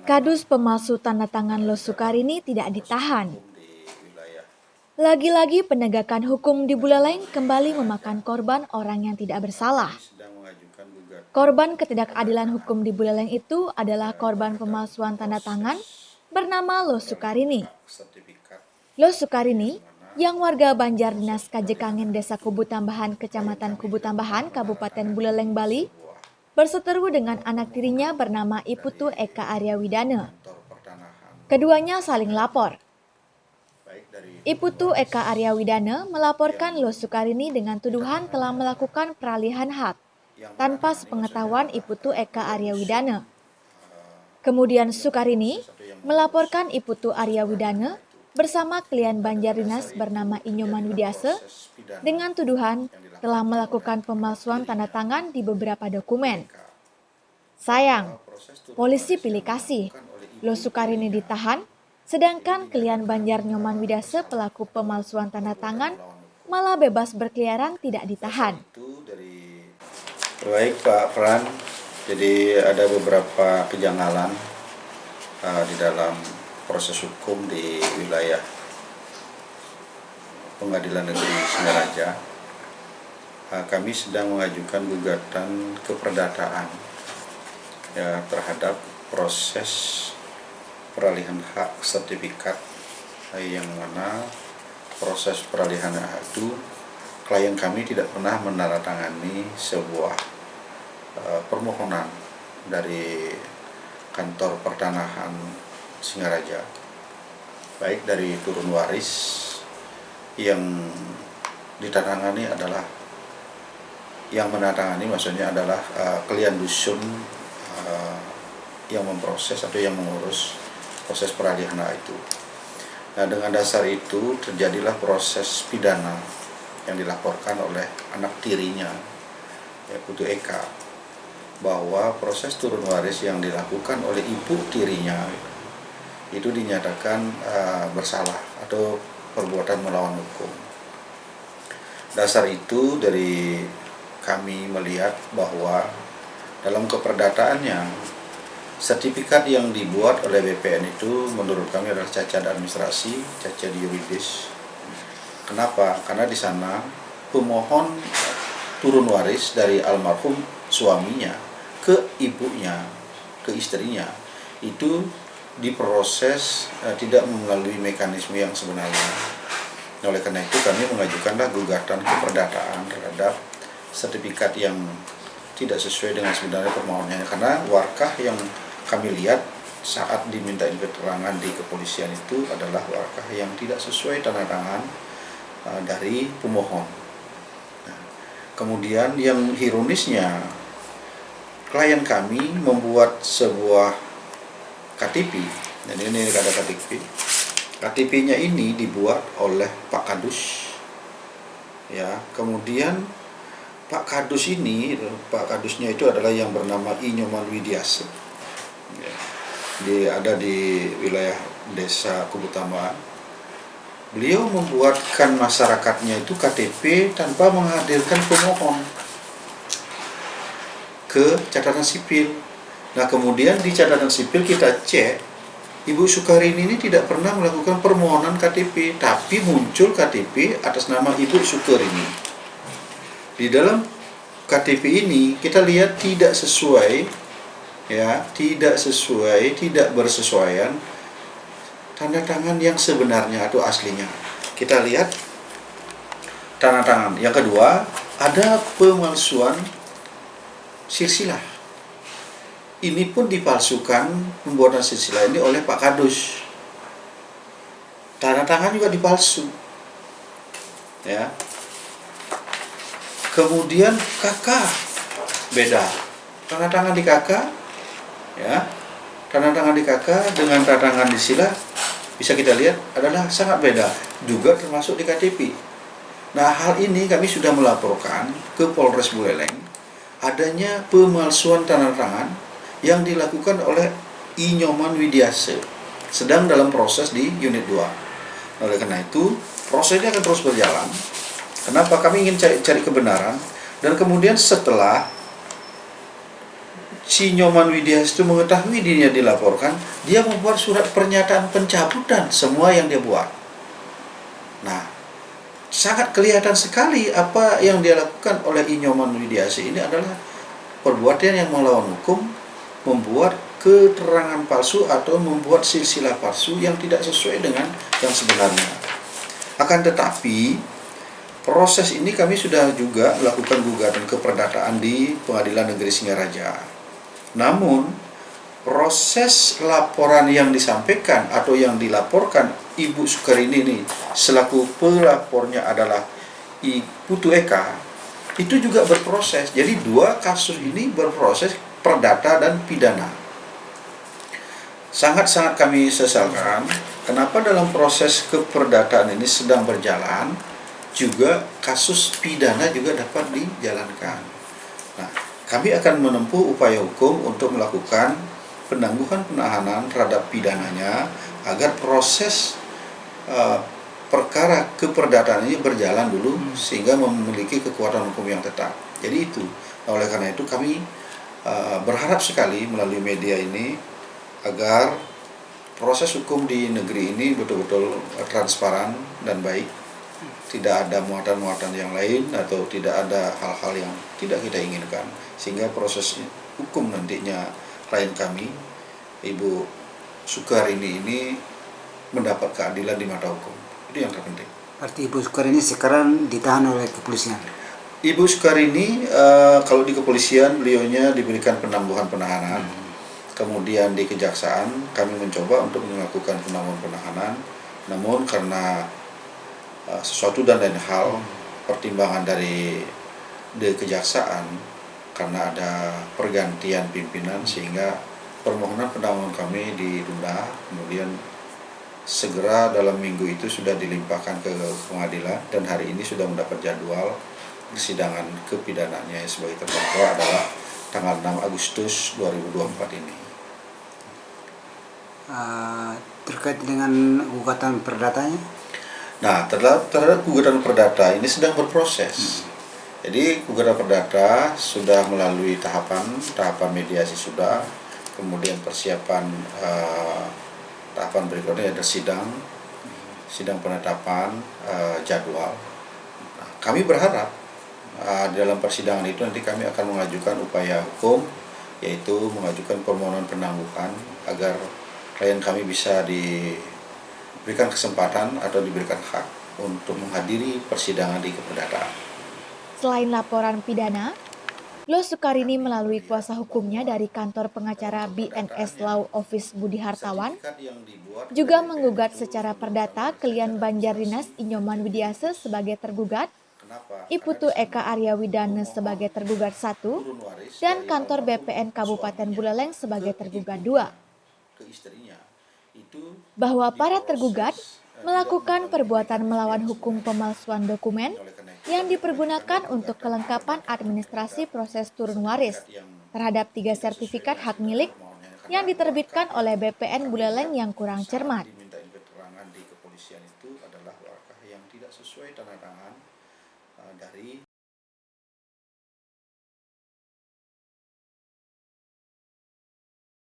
Kadus pemalsu tanda tangan Los Sukarini tidak ditahan. Lagi-lagi penegakan hukum di Buleleng kembali memakan korban orang yang tidak bersalah. Korban ketidakadilan hukum di Buleleng itu adalah korban pemalsuan tanda tangan bernama Los Sukarini. Los Sukarini, yang warga Banjar Dinas Kajekangen Desa Kubu Tambahan, Kecamatan Kubu Tambahan, Kabupaten Buleleng, Bali, berseteru dengan anak tirinya bernama Iputu Eka Arya Widana. Keduanya saling lapor. Iputu Eka Arya Widana melaporkan Los Sukarini dengan tuduhan telah melakukan peralihan hak tanpa sepengetahuan Iputu Eka Arya Widana. Kemudian Sukarini melaporkan Iputu Arya Widana bersama klien Banjar Dinas bernama Inyoman Widiase dengan tuduhan telah melakukan pemalsuan tanda tangan di beberapa dokumen. Sayang, polisi pilih kasih. Los Sukarini ditahan, sedangkan klien Banjar Nyoman Widiase pelaku pemalsuan tanda tangan malah bebas berkeliaran tidak ditahan. Baik Pak Fran, jadi ada beberapa kejanggalan di dalam proses hukum di wilayah Pengadilan Negeri Singaraja. Kami sedang mengajukan gugatan keperdataan terhadap proses peralihan hak sertifikat, yang mana proses peralihan hak itu klien kami tidak pernah menandatangani sebuah permohonan dari kantor pertanahan Singaraja, baik dari turun waris yang ditandatangani adalah yang menandatangani maksudnya adalah klien dusun yang memproses atau yang mengurus proses peralihan hak itu. Nah, dengan dasar itu terjadilah proses pidana yang dilaporkan oleh anak tirinya, Iputu Eka, bahwa proses turun waris yang dilakukan oleh ibu tirinya itu dinyatakan bersalah atau perbuatan melawan hukum. Dasar itu dari kami melihat bahwa dalam keperdataannya sertifikat yang dibuat oleh BPN itu menurut kami adalah cacat administrasi, cacat yuridis. Kenapa? Karena di sana pemohon turun waris dari almarhum suaminya ke ibunya, ke istrinya, itu diproses tidak melalui mekanisme yang sebenarnya. Oleh karena itu kami mengajukanlah gugatan keperdataan terhadap sertifikat yang tidak sesuai dengan sebenarnya permohonannya, karena warkah yang kami lihat saat diminta keterangan di kepolisian itu adalah warkah yang tidak sesuai tanda tangan dari pemohon. Nah, kemudian yang ironisnya, klien kami membuat sebuah KTP, dan ini ada KTP. KTP-nya ini dibuat oleh Pak Kadus, ya. Kemudian Pak Kadusnya itu adalah yang bernama Inyoman Widiase, ya. Ada di wilayah Desa Kubu Tambahan. Beliau membuatkan masyarakatnya itu KTP tanpa menghadirkan pemohon ke catatan sipil. Nah, kemudian di catatan sipil kita cek, Ibu Sukarini ini tidak pernah melakukan permohonan KTP, tapi muncul KTP atas nama Ibu Sukarini. Di dalam KTP ini kita lihat tidak sesuai, ya, tidak bersesuaian tanda tangan yang sebenarnya atau aslinya. Kita lihat tanda tangan. Yang kedua, ada pemalsuan silsilah. Ini pun dipalsukan, pembuatan silsilah ini oleh Pak Kadus. Tanda tangan juga dipalsu, ya. Kemudian KK beda. Tanda tangan di KK, ya. Tanda tangan di KK dengan tanda tangan di sila bisa kita lihat adalah sangat beda. Juga termasuk di KTP. Nah, hal ini kami sudah melaporkan ke Polres Buleleng adanya pemalsuan tanda tangan yang dilakukan oleh Inyoman Widiase, sedang dalam proses di unit 2. Oleh karena itu, prosesnya akan terus berjalan. Kenapa? Kami ingin cari kebenaran, dan kemudian setelah si Nyoman Widias itu mengetahui dirinya dilaporkan, dia membuat surat pernyataan pencabutan semua yang dia buat. Nah, sangat kelihatan sekali apa yang dia lakukan oleh Nyoman Widias ini adalah perbuatan yang melawan hukum, membuat keterangan palsu atau membuat silsilah palsu yang tidak sesuai dengan yang sebenarnya. Akan tetapi, proses ini kami sudah juga melakukan gugatan keperdataan di Pengadilan Negeri Singaraja. Namun, proses laporan yang disampaikan atau yang dilaporkan Ibu Sukarini ini selaku pelapornya adalah Iputu Eka, itu juga berproses. Jadi dua kasus ini berproses perdata dan pidana. Sangat-sangat kami sesalkan kenapa dalam proses keperdataan ini sedang berjalan juga kasus pidana juga dapat dijalankan. Nah, kami akan menempuh upaya hukum untuk melakukan penangguhan penahanan terhadap pidananya agar proses perkara keperdataan ini berjalan dulu sehingga memiliki kekuatan hukum yang tetap. Jadi itu. Nah, oleh karena itu kami berharap sekali melalui media ini agar proses hukum di negeri ini betul-betul transparan dan baik. Tidak ada muatan-muatan yang lain atau tidak ada hal-hal yang tidak kita inginkan, sehingga proses hukum nantinya klien kami Ibu Sukarini ini mendapat keadilan di mata hukum. Itu yang terpenting. Arti Ibu Sukarini sekarang ditahan oleh kepolisian. Ibu Sukarini kalau di kepolisian beliaunya diberikan penangguhan penahanan. Kemudian di kejaksaan kami mencoba untuk melakukan penangguhan penahanan, namun karena sesuatu dan lain hal pertimbangan dari kejaksaan karena ada pergantian pimpinan sehingga permohonan penangguhan kami ditunda. Kemudian segera dalam minggu itu sudah dilimpahkan ke pengadilan dan hari ini sudah mendapat jadwal persidangan kepidananya sebagai terdakwa adalah tanggal 6 Agustus 2024 ini. Terkait dengan gugatan perdatanya? Nah, terhadap gugatan perdata ini sedang berproses. Jadi gugatan perdata sudah melalui tahapan mediasi sudah, kemudian persiapan tahapan berikutnya ada sidang penetapan jadwal. Nah, kami berharap dalam persidangan itu nanti kami akan mengajukan upaya hukum, yaitu mengajukan permohonan penangguhan agar klien kami bisa diberikan kesempatan atau diberikan hak untuk menghadiri persidangan di keperdataan. Selain laporan pidana, Lo Sukarini melalui kuasa hukumnya dari kantor pengacara BNS Law Office Budi Hartawan juga menggugat secara perdata klien Banjardinas Nyoman Widiase sebagai tergugat, Iputu Eka Aryawidana sebagai tergugat 1, dan kantor BPN Kabupaten Buleleng sebagai tergugat 2. Bahwa para tergugat melakukan perbuatan melawan hukum pemalsuan dokumen yang dipergunakan untuk kelengkapan administrasi proses turun waris terhadap 3 sertifikat hak milik yang diterbitkan oleh BPN Buleleng yang kurang cermat. Dimintain keterangan di kepolisian itu adalah warkah yang tidak sesuai tanda tangan dari